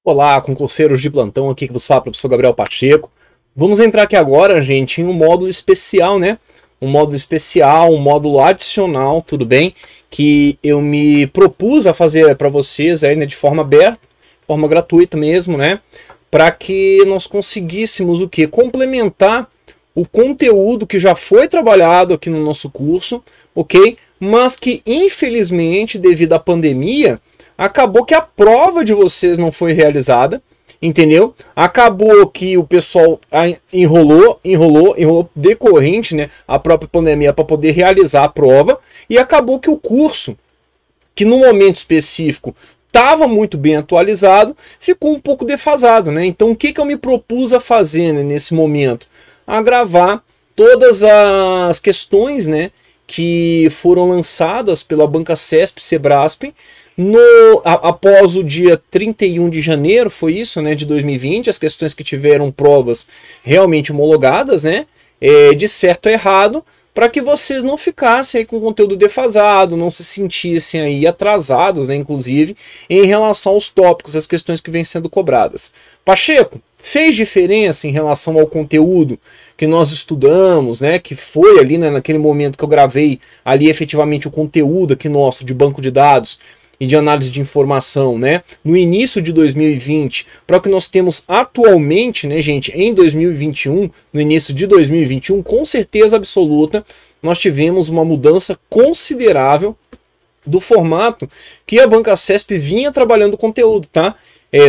Olá, concurseiros de plantão, aqui que vos fala, professor Gabriel Pacheco. Vamos entrar aqui agora, gente, em um módulo especial, né? Um módulo especial, um módulo adicional, tudo bem? Que eu me propus a fazer para vocês aí, né, de forma aberta, de forma gratuita mesmo, né? Para que nós conseguíssemos o quê? Complementar o conteúdo que já foi trabalhado aqui no nosso curso, ok? Mas que, infelizmente, devido à pandemia, acabou que a prova de vocês não foi realizada, entendeu? Acabou que o pessoal enrolou decorrente, né, a própria pandemia para poder realizar a prova, e acabou que o curso, que no momento específico estava muito bem atualizado, ficou um pouco defasado, né? Então o que eu me propus a fazer, né, nesse momento? A gravar todas as questões, né, que foram lançadas pela banca CESP-Sebrasp após o dia 31 de janeiro, foi isso, né, de 2020, as questões que tiveram provas realmente homologadas, né, de certo ou errado, para que vocês não ficassem aí com conteúdo defasado, não se sentissem aí atrasados, né, inclusive, em relação aos tópicos, as questões que vêm sendo cobradas. Pacheco, fez diferença em relação ao conteúdo que nós estudamos, né, que foi ali, né, naquele momento que eu gravei ali efetivamente o conteúdo aqui nosso de banco de dados e de análise de informação, né, no início de 2020, para o que nós temos atualmente, né, gente, em 2021, no início de 2021, com certeza absoluta, nós tivemos uma mudança considerável do formato que a banca CESP vinha trabalhando o conteúdo, tá?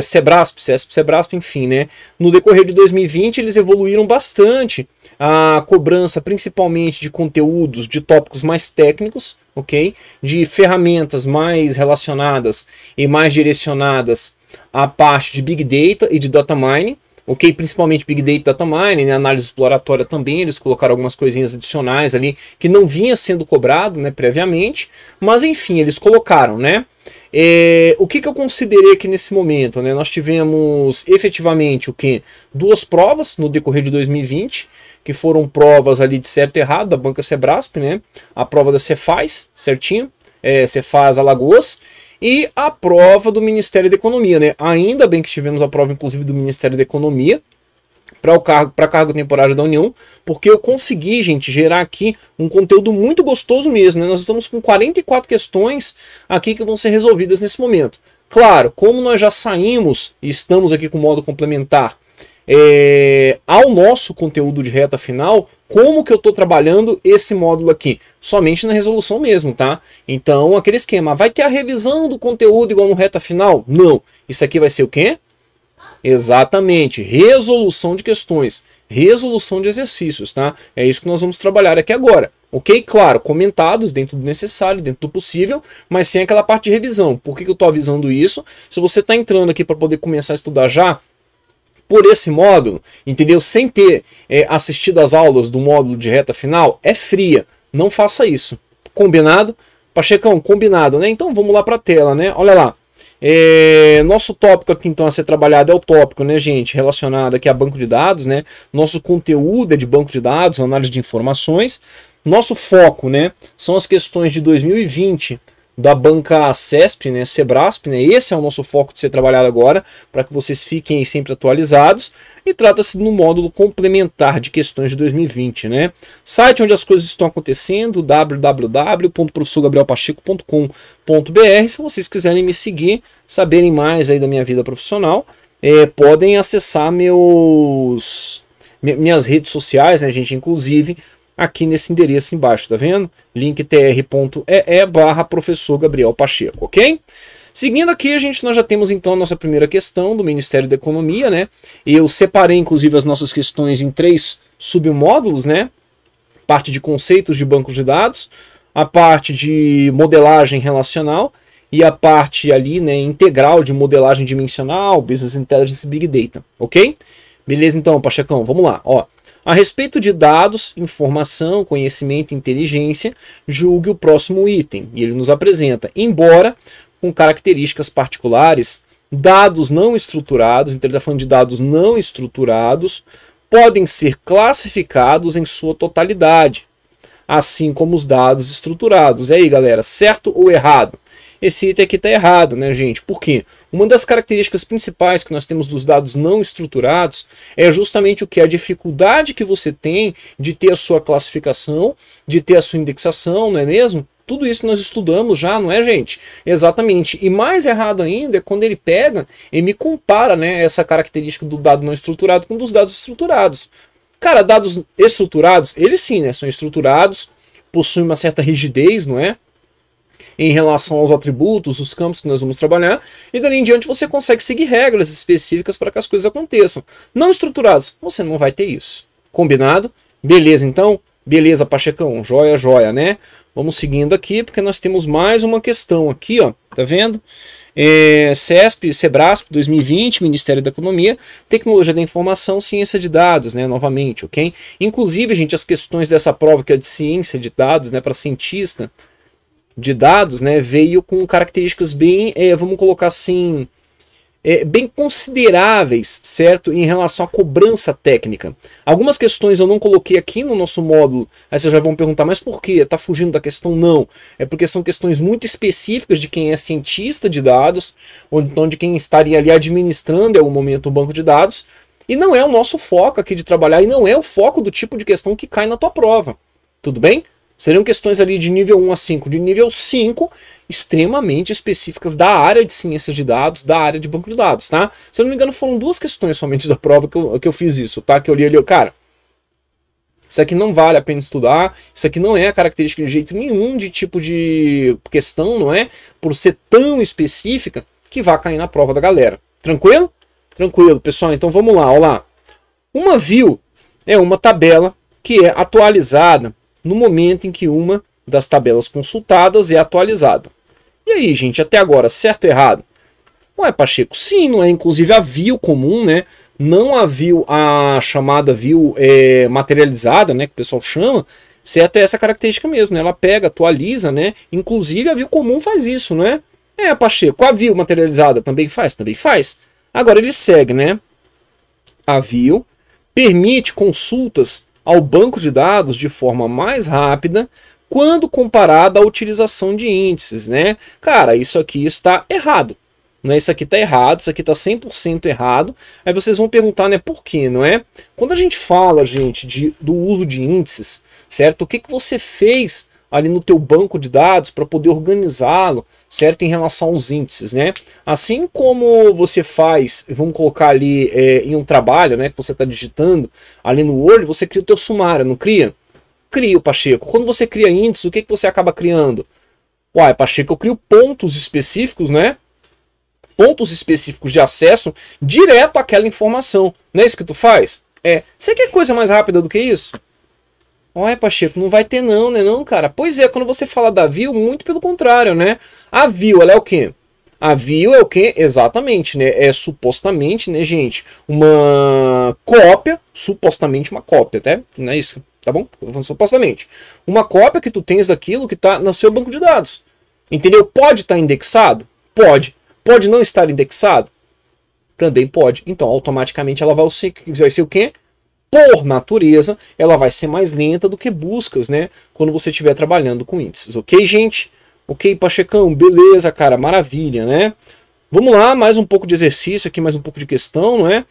Sebrasp, CESP, Sebrasp, enfim, né? No decorrer de 2020, eles evoluíram bastante a cobrança, principalmente de conteúdos, de tópicos mais técnicos, ok? De ferramentas mais relacionadas e mais direcionadas à parte de Big Data e de Data Mining, ok? Principalmente Big Data e Data Mining, né? Análise exploratória também, eles colocaram algumas coisinhas adicionais ali que não vinha sendo cobrado, né, previamente, mas enfim, eles colocaram, né? O que eu considerei aqui nesse momento, né? Nós tivemos efetivamente o que? Duas provas no decorrer de 2020, que foram provas ali de certo e errado da banca Sebrasp, né? A prova da Cefaz, certinho, Cefaz Alagoas, e a prova do Ministério da Economia, né? Ainda bem que tivemos a prova, inclusive, do Ministério da Economia, para cargo temporário da União, porque eu consegui, gente, gerar aqui um conteúdo muito gostoso mesmo, né? Nós estamos com 44 questões aqui que vão ser resolvidas nesse momento. Claro, como nós já saímos e estamos aqui com o modo complementar ao nosso conteúdo de reta final, como que eu estou trabalhando esse módulo aqui? Somente na resolução mesmo, tá? Então, aquele esquema, vai ter a revisão do conteúdo igual no reta final? Não. Isso aqui vai ser o quê? Exatamente, resolução de questões, resolução de exercícios, tá? É isso que nós vamos trabalhar aqui agora, ok? Claro, comentados dentro do necessário, dentro do possível, mas sem aquela parte de revisão. Por que eu estou avisando isso? Se você está entrando aqui para poder começar a estudar já por esse módulo, entendeu? Sem ter assistido às aulas do módulo de reta final, é fria, não faça isso. Combinado? Pachecão, combinado, né? Então vamos lá para a tela, né? Olha lá. Nosso tópico aqui então a ser trabalhado é o tópico, né, gente, relacionado aqui a banco de dados, né? Nosso conteúdo é de banco de dados, análise de informações. Nosso foco, né, são as questões de 2020 da banca CESP, né, Sebrasp, né? Esse é o nosso foco de ser trabalhado agora, para que vocês fiquem sempre atualizados. E trata-se de um módulo complementar de questões de 2020, né? Site onde as coisas estão acontecendo, www.professorgabrielpacheco.com.br. Se vocês quiserem me seguir, saberem mais aí da minha vida profissional, podem acessar minhas redes sociais, né, gente? Inclusive aqui nesse endereço embaixo, tá vendo? linktr.ee/professor Gabriel Pacheco, ok? Seguindo aqui, nós já temos então a nossa primeira questão do Ministério da Economia, né? Eu separei inclusive as nossas questões em 3 submódulos, né? Parte de conceitos de bancos de dados, a parte de modelagem relacional e a parte ali, né, integral de modelagem dimensional, Business Intelligence e Big Data, ok? Beleza então, Pachecão, vamos lá, ó. A respeito de dados, informação, conhecimento e inteligência, julgue o próximo item. E ele nos apresenta, embora com características particulares, dados não estruturados, então ele está falando de dados não estruturados, podem ser classificados em sua totalidade, assim como os dados estruturados. E aí, galera, certo ou errado? esse item aqui está errado, né, gente? Por quê? Uma das características principais que nós temos dos dados não estruturados é justamente o que? A dificuldade que você tem de ter a sua classificação, de ter a sua indexação, não é mesmo? Tudo isso nós estudamos já, não é, gente? Exatamente. E mais errado ainda é quando ele pega e me compara, né, essa característica do dado não estruturado com dos dados estruturados. Cara, dados estruturados, eles sim, né, são estruturados, possuem uma certa rigidez, não é? Em relação aos atributos, os campos que nós vamos trabalhar, e dali em diante você consegue seguir regras específicas para que as coisas aconteçam. Não estruturados, você não vai ter isso. Combinado? Beleza, então? Beleza, Pachecão, joia, joia, né? Vamos seguindo aqui, porque nós temos mais uma questão aqui, ó, tá vendo? CESP, Sebrasp 2020, Ministério da Economia, Tecnologia da Informação, Ciência de Dados, né, novamente, ok? Inclusive, gente, as questões dessa prova que é de ciência de dados, né, para cientista de dados, né, veio com características bem, vamos colocar assim, bem consideráveis, certo? Em relação à cobrança técnica. Algumas questões eu não coloquei aqui no nosso módulo, aí vocês já vão perguntar, mas por quê? Tá fugindo da questão? Não. É porque são questões muito específicas de quem é cientista de dados, ou então de quem estaria ali administrando em algum momento o banco de dados, e não é o nosso foco aqui de trabalhar, e não é o foco do tipo de questão que cai na tua prova. Tudo bem? Seriam questões ali de nível 1 a 5, de nível 5, extremamente específicas da área de ciência de dados, da área de banco de dados, tá? Se eu não me engano, foram 2 questões somente da prova que eu fiz isso, tá? Que eu li ali, cara, isso aqui não vale a pena estudar, isso aqui não é a característica de jeito nenhum de tipo de questão, não é? Por ser tão específica que vai cair na prova da galera. Tranquilo? Tranquilo, pessoal. Então vamos lá, ó lá. Uma view é uma tabela que é atualizada no momento em que uma das tabelas consultadas é atualizada. E aí, gente, até agora, certo ou errado? Ué, Pacheco, sim, não é? Inclusive a view comum, né? Não a view, a chamada view materializada, né? Que o pessoal chama, certo? É essa característica mesmo, né? Ela pega, atualiza, né? Inclusive a view comum faz isso, né? Pacheco, a view materializada também faz? Também faz. Agora ele segue, né? A view permite consultas ao banco de dados de forma mais rápida quando comparada à utilização de índices, né? Cara, isso aqui está errado. Não é? Isso aqui está errado, isso aqui está 100% errado. Aí vocês vão perguntar, né, por quê, não é? Quando a gente fala, gente, do uso de índices, certo? O que você fez ali no teu banco de dados para poder organizá-lo, certo? Em relação aos índices, né? Assim como você faz, vamos colocar ali em um trabalho, né, que você está digitando ali no Word, você cria o teu sumário, não cria? Cria, Pacheco. Quando você cria índices, o que você acaba criando? Uai, Pacheco, eu crio pontos específicos, né? Pontos específicos de acesso direto àquela informação. Não é isso que tu faz? Você quer coisa mais rápida do que isso? Olha, Pacheco, não vai ter não, né não, cara? Pois é, quando você fala da view, muito pelo contrário, né? A view, ela é o quê? A view é o quê? Exatamente, né? É supostamente, né, gente, uma cópia, supostamente uma cópia, até, não é isso, tá bom? Eu tô falando supostamente. Uma cópia que tu tens daquilo que tá no seu banco de dados. Entendeu? Pode estar indexado? Pode. Pode não estar indexado? Também pode. Então, automaticamente ela vai ser o quê? Por natureza, ela vai ser mais lenta do que buscas, né? Quando você estiver trabalhando com índices, ok, gente? Ok, Pachecão, beleza, cara, maravilha, né? Vamos lá, mais um pouco de exercício aqui, mais um pouco de questão, não é?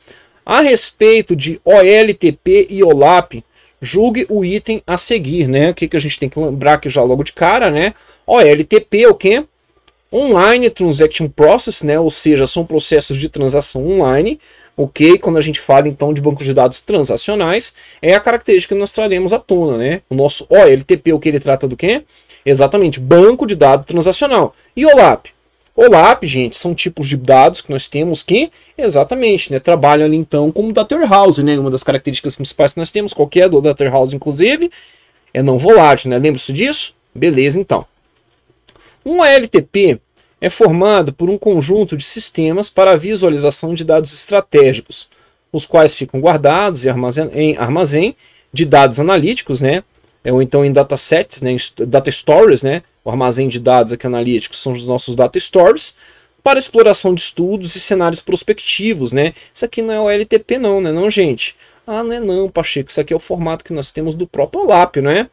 A respeito de OLTP e OLAP, julgue o item a seguir, né? O que a gente tem que lembrar aqui já logo de cara, né? OLTP é o quê? Online Transaction Process, né? Ou seja, são processos de transação online. Ok, quando a gente fala então de bancos de dados transacionais, é a característica que nós traremos à tona, né? O nosso OLTP, o que ele trata do quê? Exatamente, banco de dados transacional. E OLAP? OLAP, gente, são tipos de dados que nós temos que, exatamente, né, trabalham ali então como Data Warehouse, né? Uma das características principais que nós temos, qualquer do Data Warehouse, inclusive, é não volátil, né? Lembra-se disso? Beleza, então. Um OLTP é formado por um conjunto de sistemas para a visualização de dados estratégicos, os quais ficam guardados em armazém de dados analíticos, né? Ou então em datasets, né? Data stores, né? O armazém de dados aqui analíticos são os nossos data stores, para exploração de estudos e cenários prospectivos, né? Isso aqui não é o LTP não, né, não, gente? Ah, não é não, Pacheco, isso aqui é o formato que nós temos do próprio OLAP, né?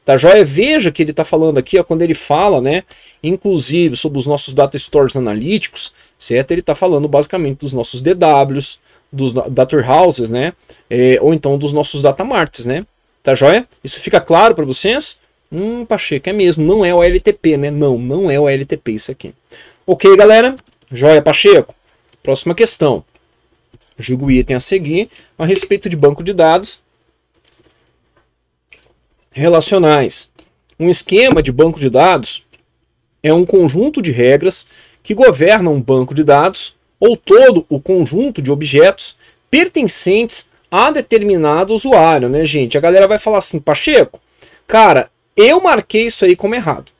Tá joia? Veja que ele está falando aqui, ó, quando ele fala, né, inclusive sobre os nossos data stores analíticos, certo? Ele está falando basicamente dos nossos DWs, dos data houses, né, ou então dos nossos data marts, né? Tá joia? Isso fica claro para vocês? Pacheco, é mesmo, não é o LTP, né? Não é o LTP isso aqui. Ok, galera? Joia, Pacheco? Próxima questão. Julgo o item a seguir a respeito de banco de dados relacionais. Um esquema de banco de dados é um conjunto de regras que governam um banco de dados ou todo o conjunto de objetos pertencentes a determinado usuário, né, gente? A galera vai falar assim, Pacheco, cara, eu marquei isso aí como errado.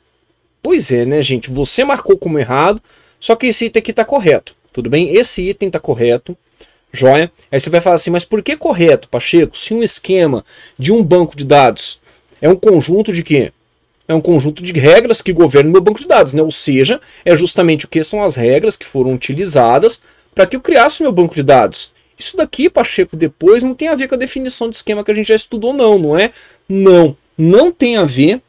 Pois é, né, gente? Você marcou como errado, só que esse item aqui está correto, tudo bem? Esse item está correto, joia? Aí você vai falar assim, mas por que correto, Pacheco? Se um esquema de um banco de dados é um conjunto de quê? É um conjunto de regras que governam o meu banco de dados, né? Ou seja, é justamente o que são as regras que foram utilizadas para que eu criasse meu banco de dados. Isso daqui, Pacheco, depois não tem a ver com a definição de esquema que a gente já estudou, não é? Não tem a ver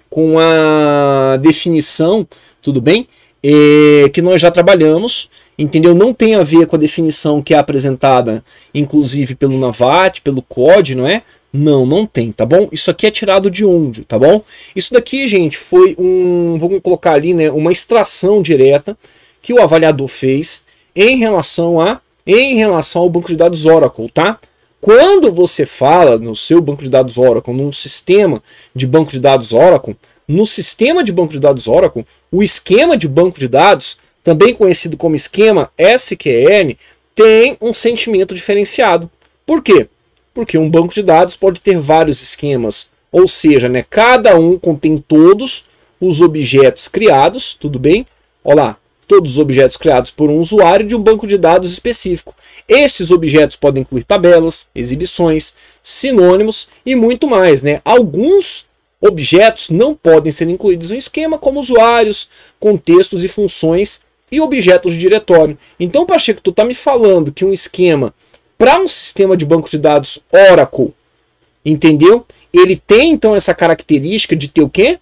com a definição, tudo bem? Que nós já trabalhamos, entendeu? Não tem a ver com a definição que é apresentada, inclusive pelo Navat, pelo COD, não é? Não tem, tá bom? Isso aqui é tirado de onde, tá bom? Isso daqui, gente, foi vamos colocar ali, né, uma extração direta que o avaliador fez em relação ao banco de dados Oracle, tá? Quando você fala no seu banco de dados Oracle, num sistema de banco de dados Oracle, no sistema de banco de dados Oracle, o esquema de banco de dados, também conhecido como esquema SQL, tem um sentimento diferenciado. Por quê? Porque um banco de dados pode ter vários esquemas, ou seja, né, cada um contém todos os objetos criados, tudo bem? Olha lá, todos os objetos criados por um usuário de um banco de dados específico. Estes objetos podem incluir tabelas, exibições, sinônimos e muito mais, né? Alguns objetos não podem ser incluídos no esquema, como usuários, contextos e funções e objetos de diretório. Então, Pacheco, tu está me falando que um esquema para um sistema de banco de dados Oracle, entendeu? Ele tem então essa característica de ter o quê?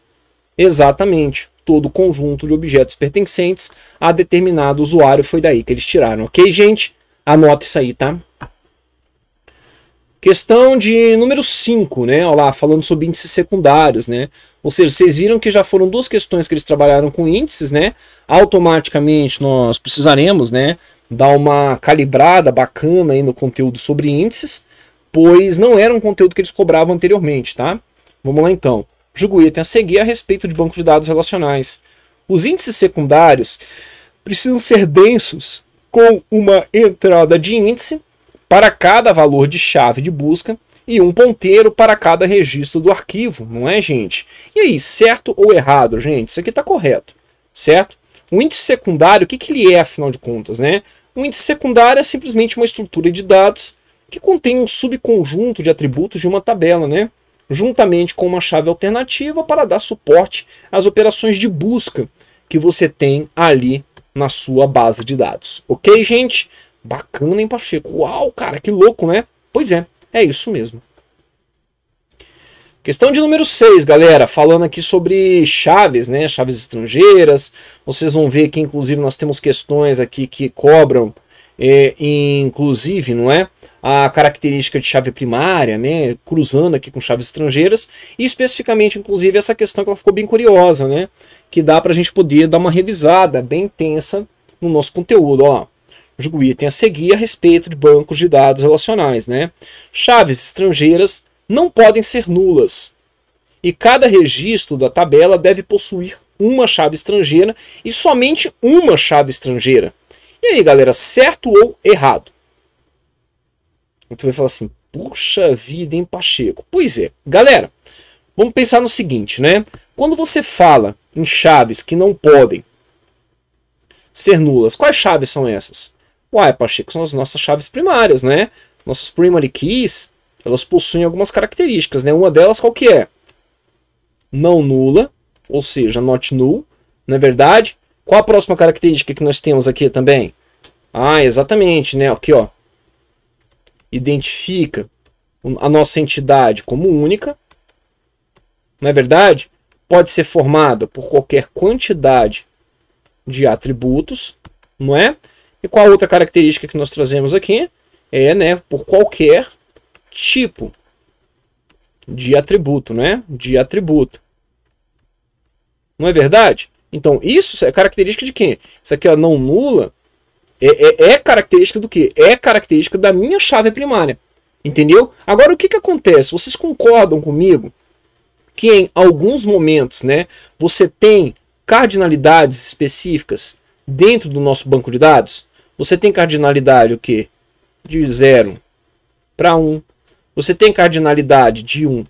Exatamente, todo o conjunto de objetos pertencentes a determinado usuário, foi daí que eles tiraram, ok, gente? Anota isso aí, tá? Questão de número 5, né? Olha lá, falando sobre índices secundários, né? Ou seja, vocês viram que já foram duas questões que eles trabalharam com índices, né? Automaticamente nós precisaremos, né, dar uma calibrada bacana aí no conteúdo sobre índices, pois não era um conteúdo que eles cobravam anteriormente, tá? Vamos lá então. Julgo o item a seguir a respeito de banco de dados relacionais. Os índices secundários precisam ser densos com uma entrada de índice para cada valor de chave de busca e um ponteiro para cada registro do arquivo, não é, gente? E aí, certo ou errado, gente? Isso aqui está correto, certo? O índice secundário, o que ele é, afinal de contas, né? O índice secundário é simplesmente uma estrutura de dados que contém um subconjunto de atributos de uma tabela, né? Juntamente com uma chave alternativa para dar suporte às operações de busca que você tem ali na sua base de dados. Ok, gente? Bacana, hein, Pacheco? Uau, cara, que louco, né? Pois é isso mesmo. Questão de número 6, galera, falando aqui sobre chaves, né, chaves estrangeiras. Vocês vão ver que, inclusive, nós temos questões aqui que cobram, inclusive, não é, a característica de chave primária, né, cruzando aqui com chaves estrangeiras, e especificamente, inclusive, essa questão que ela ficou bem curiosa, né, que dá para a gente poder dar uma revisada bem intensa no nosso conteúdo, ó. Julgo o item a seguir a respeito de bancos de dados relacionais, né. Chaves estrangeiras não podem ser nulas, e cada registro da tabela deve possuir uma chave estrangeira e somente uma chave estrangeira. E aí, galera, certo ou errado? E tu vai falar assim, puxa vida, hein, Pacheco? Pois é, galera, vamos pensar no seguinte, né? Quando você fala em chaves que não podem ser nulas, quais chaves são essas? Uai, Pacheco, são as nossas chaves primárias, né? Nossas primary keys, elas possuem algumas características, né? Uma delas qual que é? Não nula, ou seja, not null, não é verdade? Qual a próxima característica que nós temos aqui também? Ah, exatamente, né? Aqui, ó. Identifica a nossa entidade como única. não é verdade? Pode ser formada por qualquer quantidade de atributos, não é? E qual a outra característica que nós trazemos aqui? É, né, por qualquer tipo de atributo, né? De atributo. Não é verdade? Então, isso é característica de quem? Isso aqui, ó, não nula, é característica do quê? É característica da minha chave primária. Entendeu? Agora, o que que acontece? Vocês concordam comigo que em alguns momentos, né, você tem cardinalidades específicas dentro do nosso banco de dados? Você tem cardinalidade o quê? De 0 para 1. Você tem cardinalidade de 1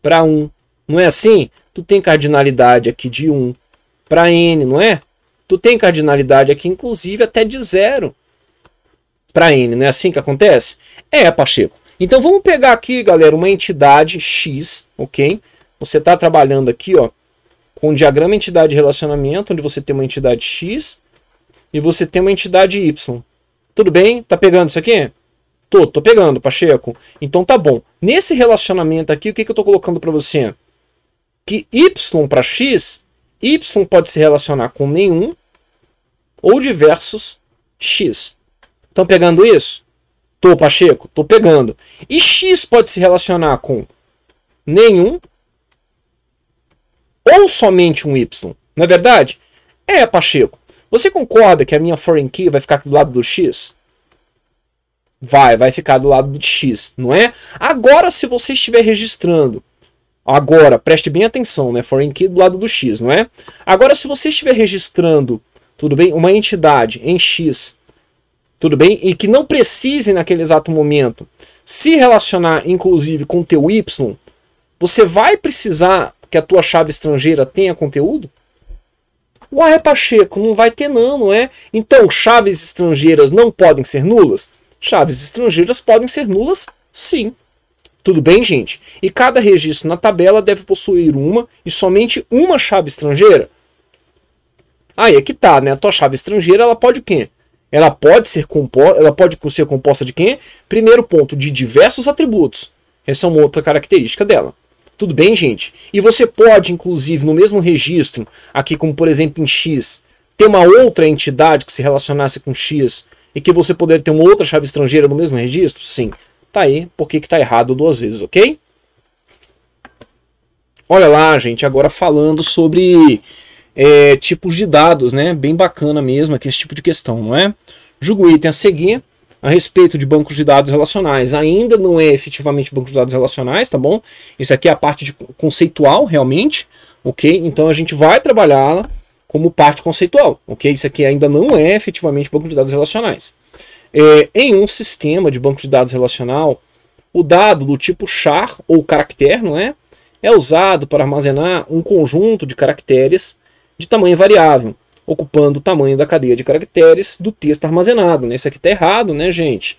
para 1. Não é assim? Tu tem cardinalidade aqui de 1 para n, não é? Tu tem cardinalidade aqui, inclusive, até de 0 para n. Não é assim que acontece? É, Pacheco. Então vamos pegar aqui, galera, uma entidade x, ok? Você está trabalhando aqui, ó, com um diagrama entidade de relacionamento, onde você tem uma entidade x e você tem uma entidade y. Tudo bem? Tá pegando isso aqui? Tô pegando, Pacheco. Então tá bom. Nesse relacionamento aqui, o que eu tô colocando para você? Que y para x, y pode se relacionar com nenhum ou diversos x. Estão pegando isso? Tô, Pacheco? Tô pegando. E x pode se relacionar com nenhum ou somente um y. Não é verdade? É, Pacheco. Você concorda que a minha foreign key vai ficar aqui do lado do x? Vai ficar do lado do x, não é? Agora, se você estiver registrando, agora, preste bem atenção, né? Foreign key do lado do x, não é? Agora, se você estiver registrando, tudo bem, uma entidade em x, tudo bem, e que não precise naquele exato momento se relacionar, inclusive, com o teu y, você vai precisar que a tua chave estrangeira tenha conteúdo? Ué, Pacheco, não vai ter não é? Então, chaves estrangeiras não podem ser nulas? Chaves estrangeiras podem ser nulas, sim. Tudo bem, gente? E cada registro na tabela deve possuir uma e somente uma chave estrangeira? Aí é que tá, né? A tua chave estrangeira, ela pode o quê? Ela pode ser composta de quê? Primeiro ponto, de diversos atributos. Essa é uma outra característica dela. Tudo bem, gente? E você pode, inclusive, no mesmo registro, aqui como por exemplo em X, ter uma outra entidade que se relacionasse com X e que você poderia ter uma outra chave estrangeira no mesmo registro? Sim. Tá aí, porque que tá errado duas vezes, ok? Olha lá, gente, agora falando sobre tipos de dados, né? Bem bacana mesmo aqui esse tipo de questão, não é? Julgo o item a seguir a respeito de bancos de dados relacionais. Ainda não é efetivamente banco de dados relacionais, tá bom? Isso aqui é a parte conceitual, realmente, ok? Então a gente vai trabalhá-la como parte conceitual, ok? Isso aqui ainda não é efetivamente banco de dados relacionais. Em um sistema de banco de dados relacional, o dado do tipo char ou caractere, não é? É usado para armazenar um conjunto de caracteres de tamanho variável, ocupando o tamanho da cadeia de caracteres do texto armazenado. Né? Isso aqui está errado, né, gente?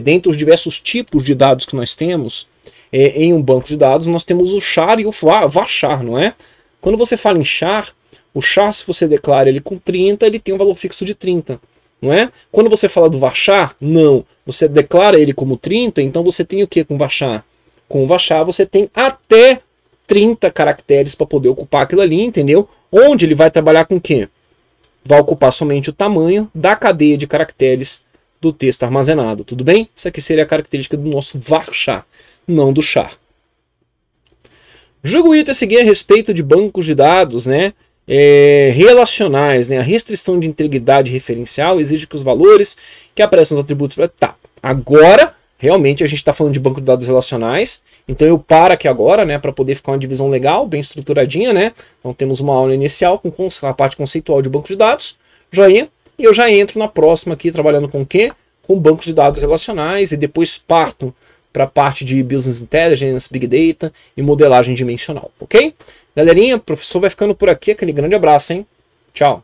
Dentre os diversos tipos de dados que nós temos em um banco de dados, nós temos o char e o varchar, não é? Quando você fala em char, o char, se você declara ele com 30, ele tem um valor fixo de 30. Não é? Quando você fala do varchar, não. Você declara ele como 30, então você tem o que com o varchar? Com o varchar você tem até 30 caracteres para poder ocupar aquilo ali, entendeu? Onde ele vai trabalhar com o quê? Vai ocupar somente o tamanho da cadeia de caracteres do texto armazenado, tudo bem? Isso aqui seria a característica do nosso varchar, não do char. Julgo o item a seguir a respeito de bancos de dados, né? Relacionais, né? A restrição de integridade referencial exige que os valores que aparecem nos atributos... Tá, agora realmente a gente está falando de banco de dados relacionais, então eu paro aqui agora, né, para poder ficar uma divisão legal, bem estruturadinha, né? Então temos uma aula inicial com a parte conceitual de banco de dados, joinha, e eu já entro na próxima aqui trabalhando com o quê? Com bancos de dados relacionais, e depois parto para a parte de Business Intelligence, Big Data e modelagem dimensional, ok? Galerinha, o professor vai ficando por aqui, aquele grande abraço, hein? Tchau!